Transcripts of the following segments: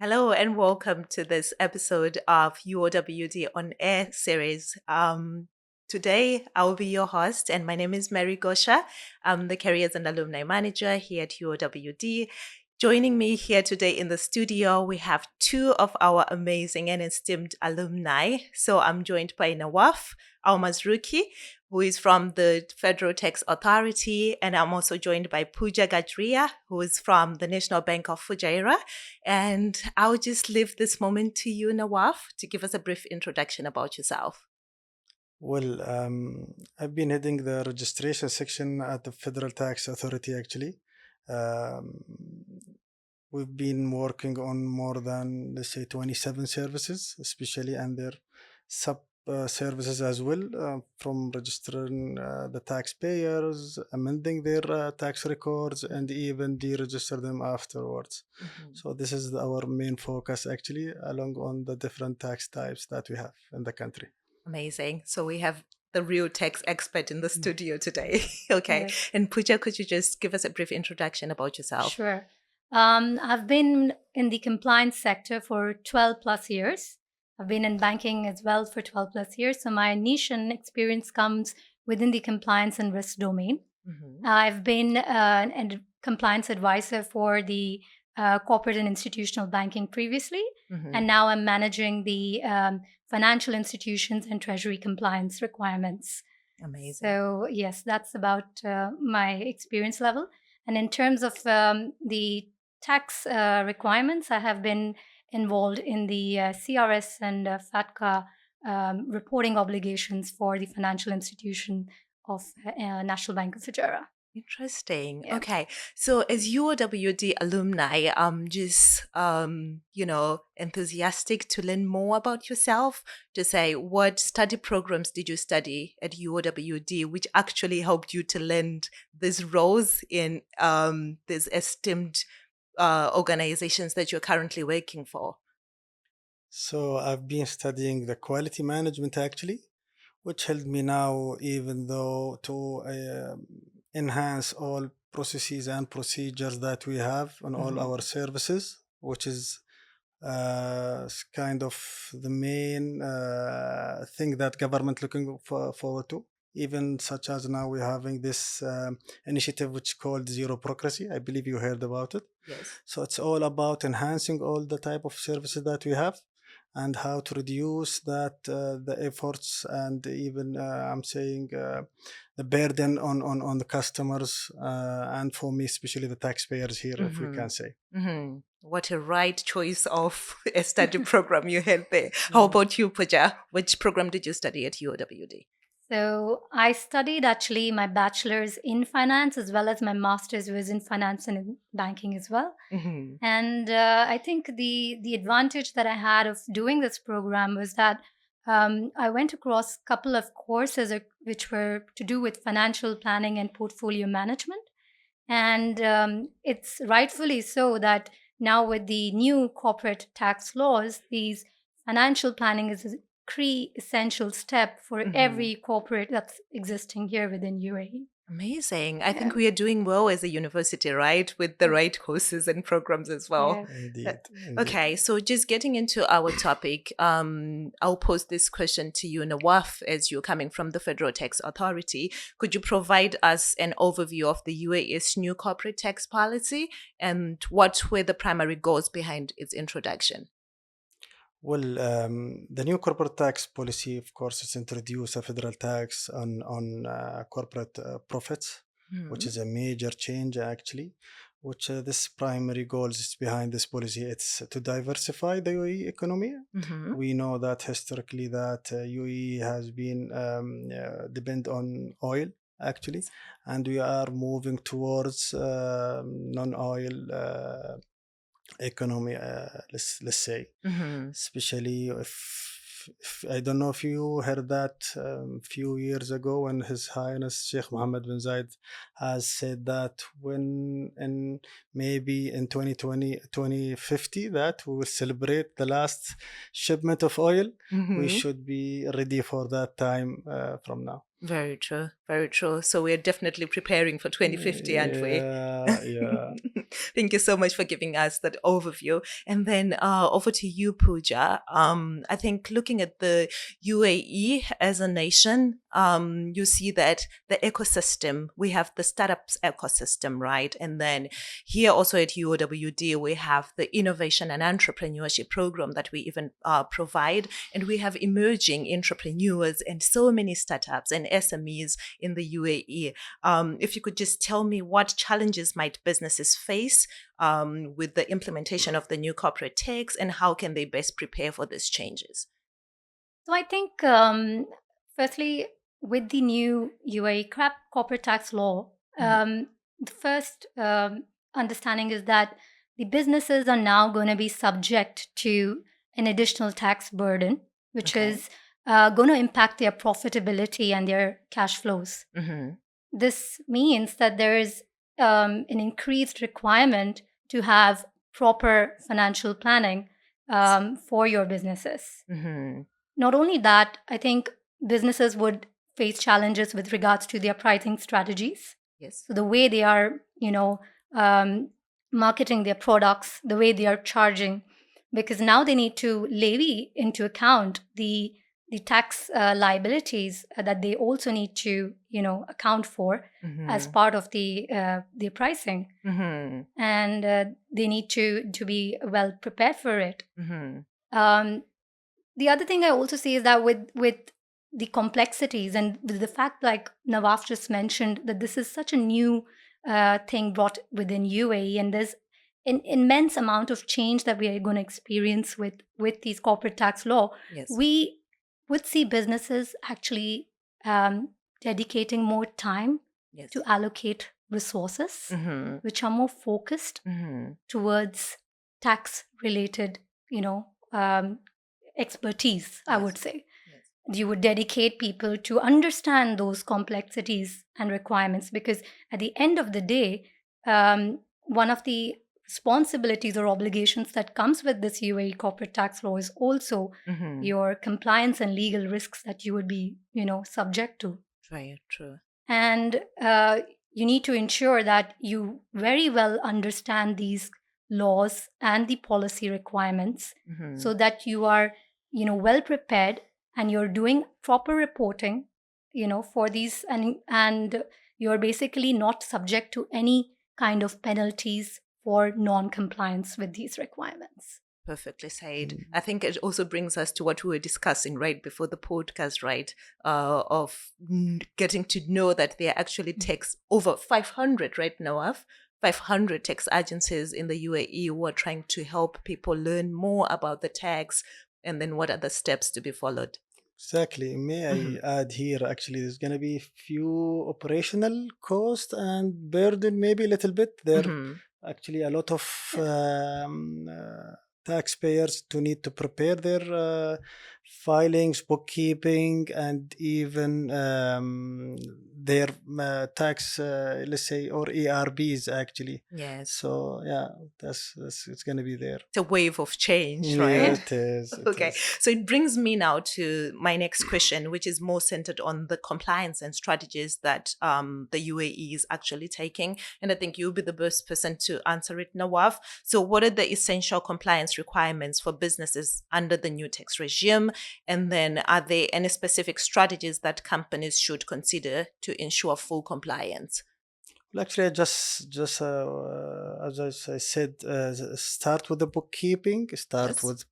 Hello and welcome to this episode of UOWD On-Air Series. Today, I will be your host, and my name is Mary Gosha. I'm the Careers and Alumni Manager here at UOWD. Joining me here today in the studio, we have two of our amazing and esteemed alumni. So I'm joined by Nawaf Almarzooqi, who is from the Federal Tax Authority, and I'm also joined by Pooja Gajria, who is from the National Bank of Fujairah. And I'll just leave this moment to you, Nawaf, to give us a brief introduction about yourself. I've been heading the registration section at the Federal Tax Authority actually. Um, we've been working on more than, let's say, 27 services, especially under sub services as well, from registering the taxpayers, amending their tax records, and even deregister them afterwards. So this is our main focus actually, along on the different tax types that we have in the country. Amazing. So we have the real tax expert in the studio today. Okay. Yes. And Pooja, could you just give us a brief introduction about yourself? Sure. I've been in the compliance sector for 12 plus years. I've been in banking as well for 12 plus years. So my niche and experience comes within the compliance and risk domain. I've been a compliance advisor for the corporate and institutional banking previously. And now I'm managing the financial institutions and treasury compliance requirements. Amazing. So, yes, that's about my experience level. And in terms of the tax requirements, I have been involved in the CRS and FATCA reporting obligations for the financial institution of National Bank of Fujairah. Interesting. Yeah. Okay. So as UOWD alumni, I'm just enthusiastic to learn more about yourself, to say what study programs did you study at UOWD, which actually helped you to land these roles in these esteemed organizations that you're currently working for. So I've been studying the quality management actually, which helped me now, even though to enhance all processes and procedures that we have on all our services, which is kind of the main thing that government looking forward to. Even such as now we're having this initiative which called zero bureaucracy. I believe you heard about it. Yes. So it's all about enhancing all the type of services that we have and how to reduce that the efforts and even I'm saying the burden on the customers and for me especially the taxpayers here, if we can say. What a right choice of a study program you had there. How about you, Pooja? Which program did you study at UOWD? So I studied actually my bachelor's in finance as well as my master's was in finance and in banking as well. And I think the advantage that I had of doing this program was that I went across a couple of courses which were to do with financial planning and portfolio management. And it's rightfully so that now with the new corporate tax laws, these financial planning is a key essential step for every corporate that's existing here within UAE. Amazing. I think we are doing well as a university, right? With the right courses and programs as well. Yes. Indeed. Okay, so just getting into our topic, I'll pose this question to you, Nawaf, as you're coming from the Federal Tax Authority. Could you provide us an overview of the UAE's new corporate tax policy and what were the primary goals behind its introduction? The new corporate tax policy, of course, it's introduced a federal tax on corporate profits, which is a major change actually. Which this primary goals is behind this policy. It's to diversify the UAE economy. We know that historically that UAE has been depend on oil actually, and we are moving towards non-oil economy, let's say, especially if I don't know if you heard that few years ago when His Highness Sheikh Mohammed bin Zayed has said that when in maybe in 2020 2050 that we will celebrate the last shipment of oil, we should be ready for that time from now. Very true. Very true. So we're definitely preparing for 2050, aren't we? Yeah. Thank you so much for giving us that overview. And then over to you, Pooja. I think looking at the UAE as a nation, you see that the ecosystem, we have the startups ecosystem, right? And then here also at UOWD, we have the innovation and entrepreneurship program that we even provide. And we have emerging entrepreneurs and so many startups and SMEs in the UAE. If you could just tell me what challenges might businesses face with the implementation of the new corporate tax, and how can they best prepare for these changes? So I think, firstly, with the new UAE corporate tax law, the first understanding is that the businesses are now going to be subject to an additional tax burden, which is going to impact their profitability and their cash flows. This means that there is an increased requirement to have proper financial planning for your businesses. Not only that, I think businesses would face challenges with regards to their pricing strategies. Yes. So the way they are, marketing their products, the way they are charging, because now they need to levy into account the tax liabilities that they also need to, account for as part of the pricing, and they need to be well prepared for it. The other thing I also see is that with the complexities and the fact, like Nawaf just mentioned, that this is such a new thing brought within UAE, and there's an immense amount of change that we are going to experience with these corporate tax law. Yes. We would see businesses actually dedicating more time to allocate resources which are more focused towards tax related, expertise, I would say. You would dedicate people to understand those complexities and requirements, because at the end of the day, one of the responsibilities or obligations that comes with this UAE corporate tax law is also your compliance and legal risks that you would be, subject to. Very true. And you need to ensure that you very well understand these laws and the policy requirements so that you are, well prepared, and you're doing proper reporting, for these, and you're basically not subject to any kind of penalties for non-compliance with these requirements. Perfectly said. I think it also brings us to what we were discussing right before the podcast, right? Of getting to know that there are actually tax over 500 right now, 500 tax agencies in the UAE who are trying to help people learn more about the tax, and then what are the steps to be followed. Exactly. May I add here, actually, there's going to be few operational cost and burden, maybe a little bit. There actually a lot of taxpayers to need to prepare their filings, bookkeeping, and even their tax, let's say, or ERBs actually. Yes. So yeah, that's it's going to be there. It's a wave of change, right? Yeah, it is. Okay. So it brings me now to my next question, which is more centered on the compliance and strategies that the UAE is actually taking. And I think you'll be the best person to answer it, Nawaf. So what are the essential compliance requirements for businesses under the new tax regime? And then are there any specific strategies that companies should consider to ensure full compliance? Well, actually, just as I said, start with the bookkeeping. Start with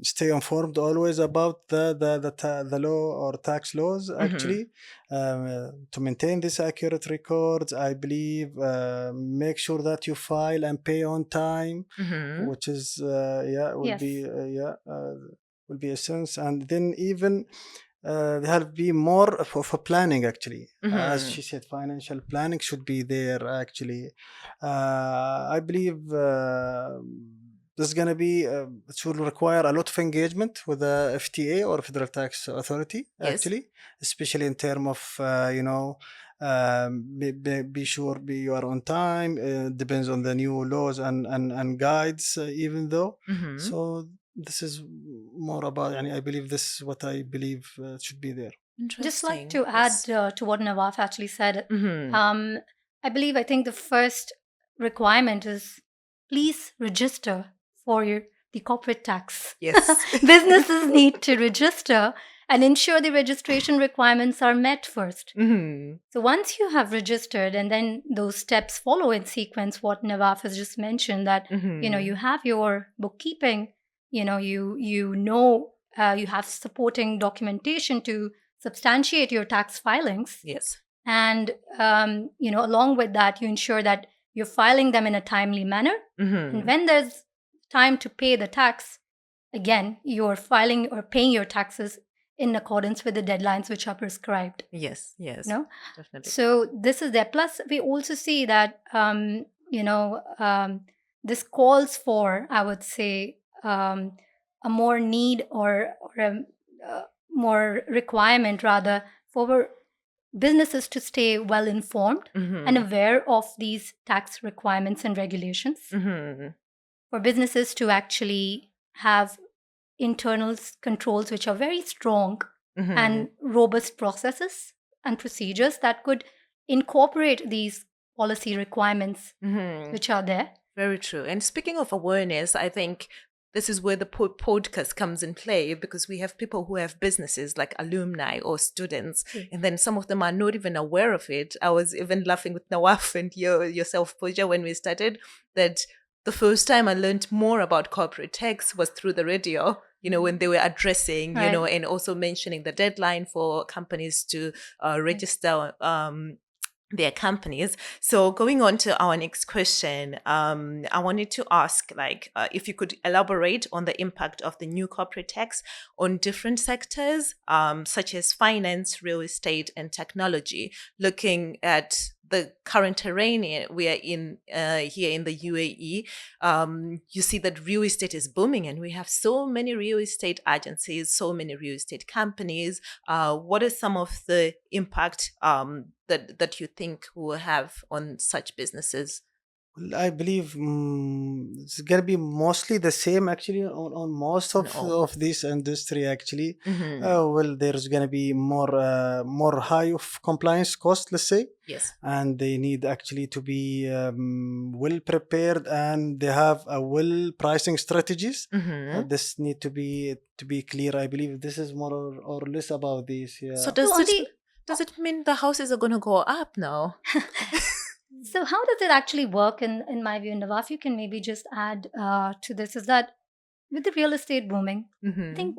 stay informed always about the law or tax laws. Actually, to maintain this accurate records, I believe make sure that you file and pay on time, which is will be essence. And then even there have be more for planning actually. As she said, financial planning should be there actually. I believe this is going to be it will require a lot of engagement with the FTA or Federal Tax Authority actually, especially in terms of be sure you are on time. Depends on the new laws and guides, even though. So this is more about, I believe this is what I believe should be there. Just like to add to what Nawaf actually said, I think the first requirement is please register for the corporate tax. Yes. Businesses need to register and ensure the registration requirements are met first. So once you have registered, and then those steps follow in sequence, what Nawaf has just mentioned, that you have your bookkeeping, you have supporting documentation to substantiate your tax filings. Yes. And along with that, you ensure that you're filing them in a timely manner. And when there's time to pay the tax, again, you're filing or paying your taxes in accordance with the deadlines which are prescribed. Yes, definitely. So this is there. Plus, we also see that this calls for, I would say, a more need or a more requirement rather for businesses to stay well informed and aware of these tax requirements and regulations. For businesses to actually have internal controls which are very strong and robust processes and procedures that could incorporate these policy requirements which are there. Very true. And speaking of awareness, I think this is where the podcast comes in play, because we have people who have businesses like alumni or students, and then some of them are not even aware of it. I was even laughing with Nawaf and yourself, Pooja, when we started, that the first time I learned more about corporate tax was through the radio, when they were addressing, and also mentioning the deadline for companies to register their companies. So going on to our next question, I wanted to ask, if you could elaborate on the impact of the new corporate tax on different sectors, such as finance, real estate, and technology, looking at the current terrain we are in here in the UAE. You see that real estate is booming, and we have so many real estate agencies, so many real estate companies. What is some of the impact that you think will have on such businesses? Well, I believe it's gonna be mostly the same actually on most of this industry actually. Well, there's gonna be more high of compliance cost, let's say. Yes. And they need actually to be well prepared, and they have a well pricing strategies. This need to be clear. I believe this is more or less about this. Yeah. So does it mean the houses are gonna go up now? So how does it actually work in my view? Nawaf, you can maybe just add to this, is that with the real estate booming, I think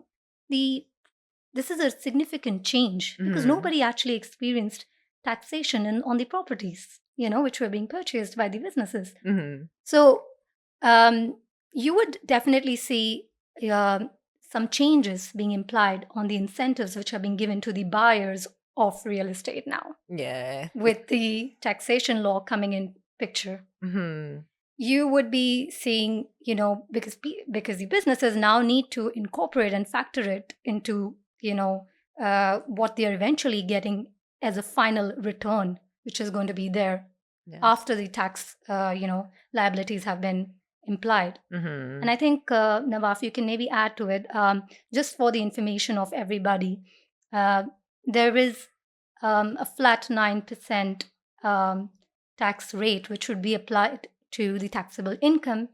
this is a significant change because nobody actually experienced taxation on the properties, which were being purchased by the businesses. So you would definitely see some changes being implied on the incentives which are being given to the buyers of real estate now. Yeah. With the taxation law coming in picture. You would be seeing, because the businesses now need to incorporate and factor it into, what they're eventually getting as a final return, which is going to be there after the tax, liabilities have been implied. And I think, Nawaf, you can maybe add to it, just for the information of everybody. There is a flat 9% tax rate which would be applied to the taxable income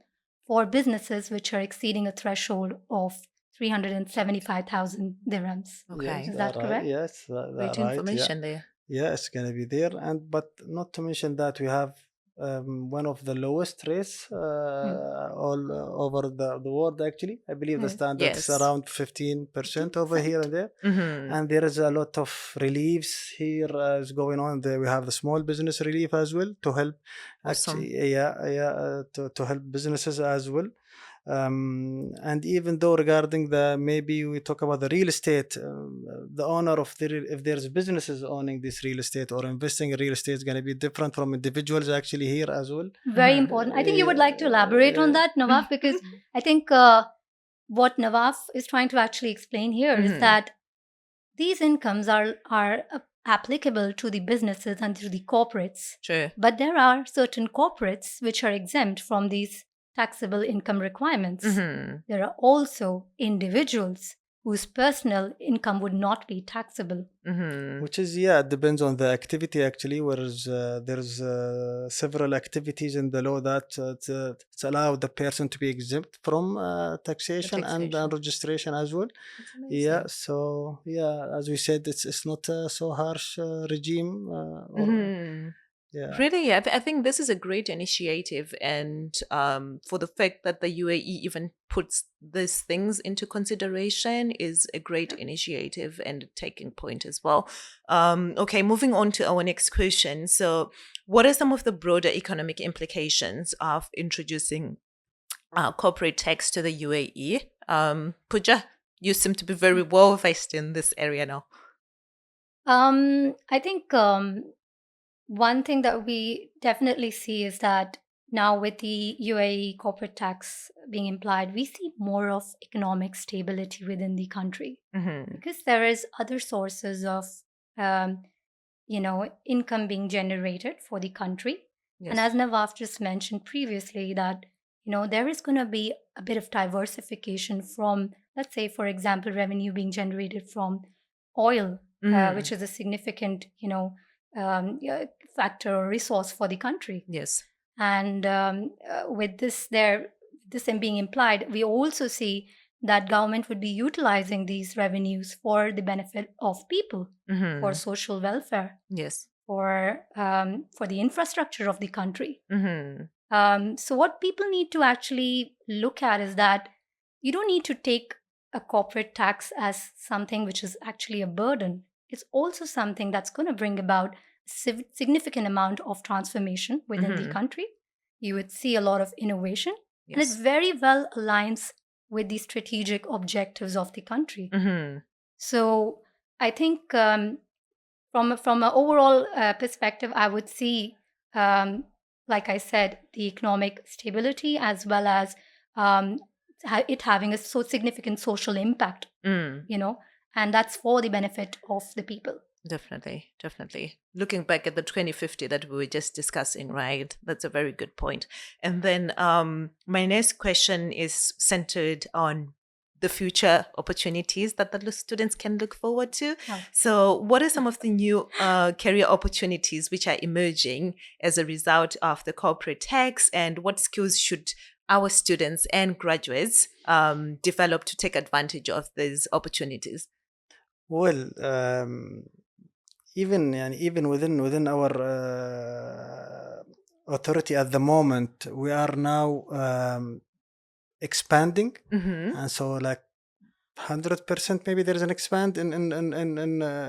for businesses which are exceeding a threshold of 375,000 dirhams. Okay. Is that correct? Yes, Great information there. Yeah, it's gonna be there, but not to mention that we have one of the lowest rates all over the world actually. I believe the standard is around 15% over here and there. And there is a lot of reliefs here is going on there. We have the small business relief as well to help to help businesses as well. And even though regarding maybe we talk about the real estate, the owner of if there's businesses owning this real estate or investing in real estate is going to be different from individuals actually here as well. Very important. I think you would like to elaborate on that, Nawaf, because I think what Nawaf is trying to actually explain here is that these incomes are applicable to the businesses and to the corporates. Sure. But there are certain corporates which are exempt from these taxable income requirements. Mm-hmm. There are also individuals whose personal income would not be taxable. Mm-hmm. Which is, it depends on the activity actually, whereas there's several activities in the law that it's allowed the person to be exempt from taxation and registration as well. Yeah, so as we said, it's not so harsh regime. Yeah. Really, I think this is a great initiative, and for the fact that the UAE even puts these things into consideration is a great initiative and a taking point as well. Okay, moving on to our next question. So, what are some of the broader economic implications of introducing corporate tax to the UAE? Pooja, you seem to be very well versed in this area now. I think one thing that we definitely see is that now with the UAE corporate tax being implied, we see more of economic stability within the country because there is other sources of, income being generated for the country. Yes. And as Nawaf just mentioned previously, that there is going to be a bit of diversification from, let's say, for example, revenue being generated from oil, which is a significant, factor or resource for the country. Yes. And with this being implied, we also see that government would be utilizing these revenues for the benefit of people, for social welfare. Yes. For the infrastructure of the country. So what people need to actually look at is that you don't need to take a corporate tax as something which is actually a burden. It's also something that's going to bring about a significant amount of transformation within the country. You would see a lot of innovation, and it very well aligns with the strategic objectives of the country. So I think from an overall perspective, I would see, like I said, the economic stability as well as it having a so significant social impact, and that's for the benefit of the people. Definitely, definitely. Looking back at the 2050 that we were just discussing, right? That's a very good point. And then my next question is centered on the future opportunities that the students can look forward to. Oh. So what are some of the new career opportunities which are emerging as a result of the corporate tax, and what skills should our students and graduates develop to take advantage of these opportunities? Well, even within our authority at the moment, we are now expanding, and so like 100% maybe there is an expand in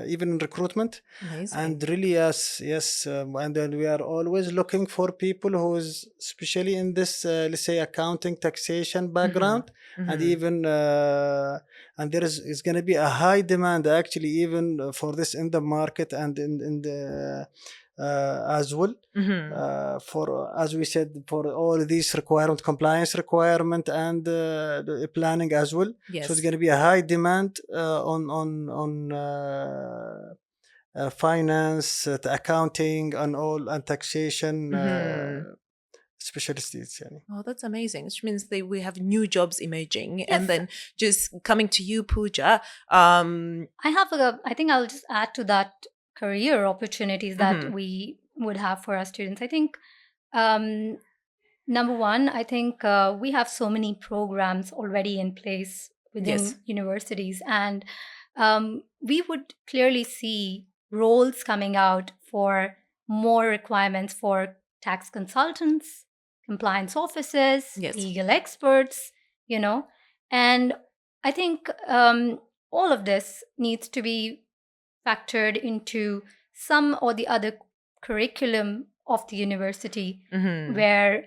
even in recruitment. Amazing. And really yes and then we are always looking for people who's especially in this let's say accounting, taxation background. And even and there is going to be a high demand actually even for this in the market and in the as well, for, as we said, for all these compliance requirement and the planning as well. Yes. So it's going to be a high demand on finance, accounting, and all, and taxation specialists. Oh, that's amazing. Which means we have new jobs emerging. Yes. And then just coming to you, Pooja. I think I'll just add to that career opportunities that we would have for our students. I think number one, I think we have so many programs already in place within universities, and we would clearly see roles coming out for more requirements for tax consultants, compliance officers, legal experts, and I think all of this needs to be factored into some or the other curriculum of the university, where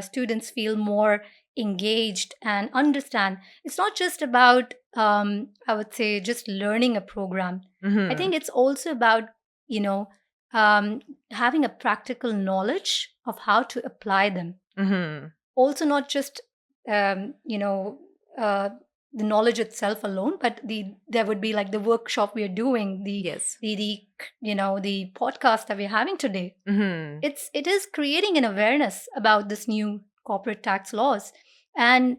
students feel more engaged and understand. It's not just about I would say just learning a program. I think it's also about having a practical knowledge of how to apply them. Also not just the knowledge itself alone, but there would be like the workshop we are doing, the podcast that we're having today. It is creating an awareness about this new corporate tax laws. And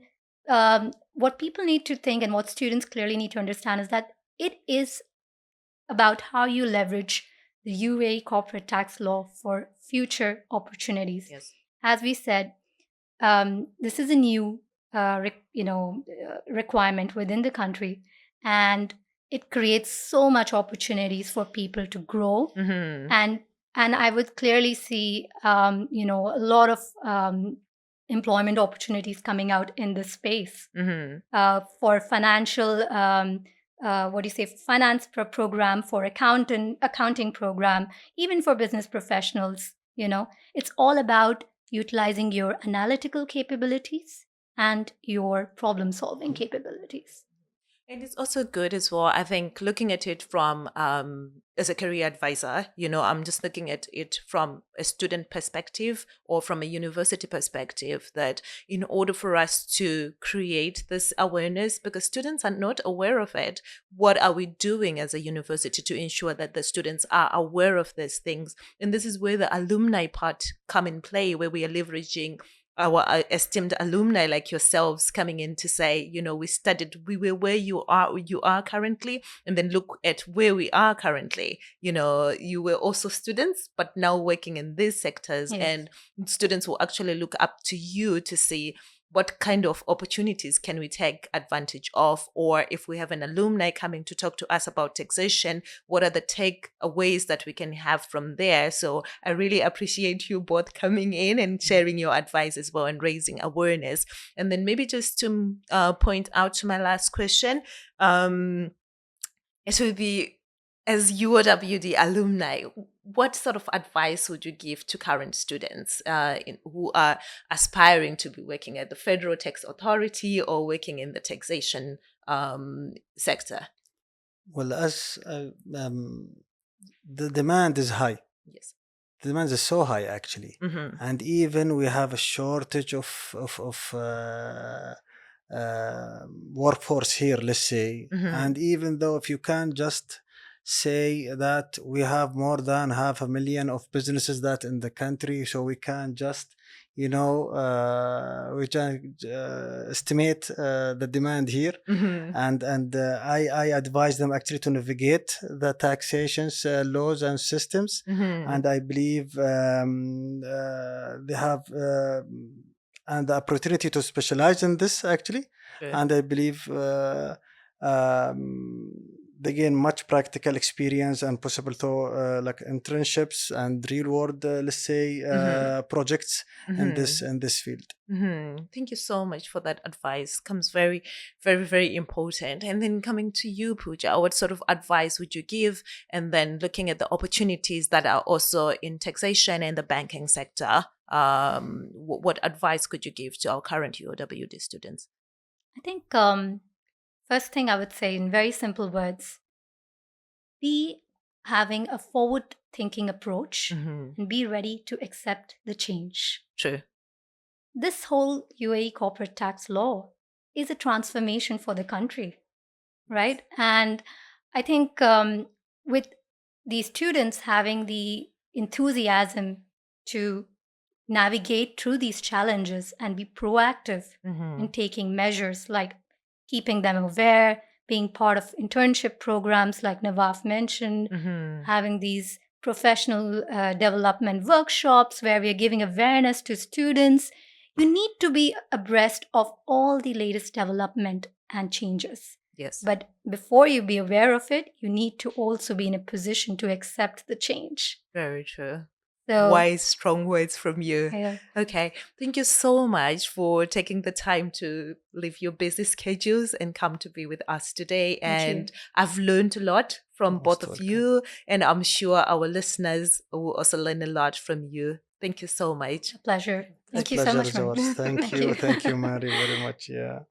what people need to think, and what students clearly need to understand, is that it is about how you leverage the UAE corporate tax law for future opportunities. Yes. As we said, this is a new requirement within the country, and it creates so much opportunities for people to grow. And I would clearly see a lot of employment opportunities coming out in this space for financial finance program, for accounting program, even for business professionals. It's all about utilizing your analytical capabilities and your problem solving capabilities. And it's also good as well, I think, looking at it from, as a career advisor, I'm just looking at it from a student perspective or from a university perspective, that in order for us to create this awareness, because students are not aware of it, what are we doing as a university to ensure that the students are aware of these things? And this is where the alumni part come in play, where we are leveraging our esteemed alumni like yourselves coming in to say, we were where you are currently, and then look at where we are currently. You were also students, but now working in these sectors. Yes. And students will actually look up to you to see what kind of opportunities can we take advantage of, or if we have an alumni coming to talk to us about taxation, what are the takeaways that we can have from there? So I really appreciate you both coming in and sharing your advice as well and raising awareness. And then maybe just to point out to my last question, it would be, as UOWD alumni, what sort of advice would you give to current students who are aspiring to be working at the Federal Tax Authority or working in the taxation sector? Well, as the demand is high. Yes. The demand is so high, actually. And even we have a shortage of workforce here, let's say. And even though if you can just say that we have more than 500,000 of businesses that in the country, so we can just we can estimate the demand here. And I advise them actually to navigate the taxation laws and systems. And I believe they have and the opportunity to specialize in this, actually. Sure. And I believe they gain much practical experience and possible to like internships and real world, let's say, projects in this field. Thank you so much for that advice. Comes very, very, very important. And then coming to you, Pooja, what sort of advice would you give? And then looking at the opportunities that are also in taxation and the banking sector, what advice could you give to our current UOWD students? I think first thing I would say in very simple words, be having a forward-thinking approach and be ready to accept the change. True. This whole UAE corporate tax law is a transformation for the country, right? And I think with the students having the enthusiasm to navigate through these challenges and be proactive in taking measures like keeping them aware, being part of internship programs like Nawaf mentioned, having these professional development workshops where we are giving awareness to students. You need to be abreast of all the latest development and changes. Yes. But before you be aware of it, you need to also be in a position to accept the change. Very true. So, wise, strong words from you. Yeah. Okay. Thank you so much for taking the time to leave your busy schedules and come to be with us today. And I've learned a lot from both of you, and I'm sure our listeners will also learn a lot from you. Thank you so much. A pleasure. Thank you so much. Thank you. Thank you, Mary, very much. Yeah.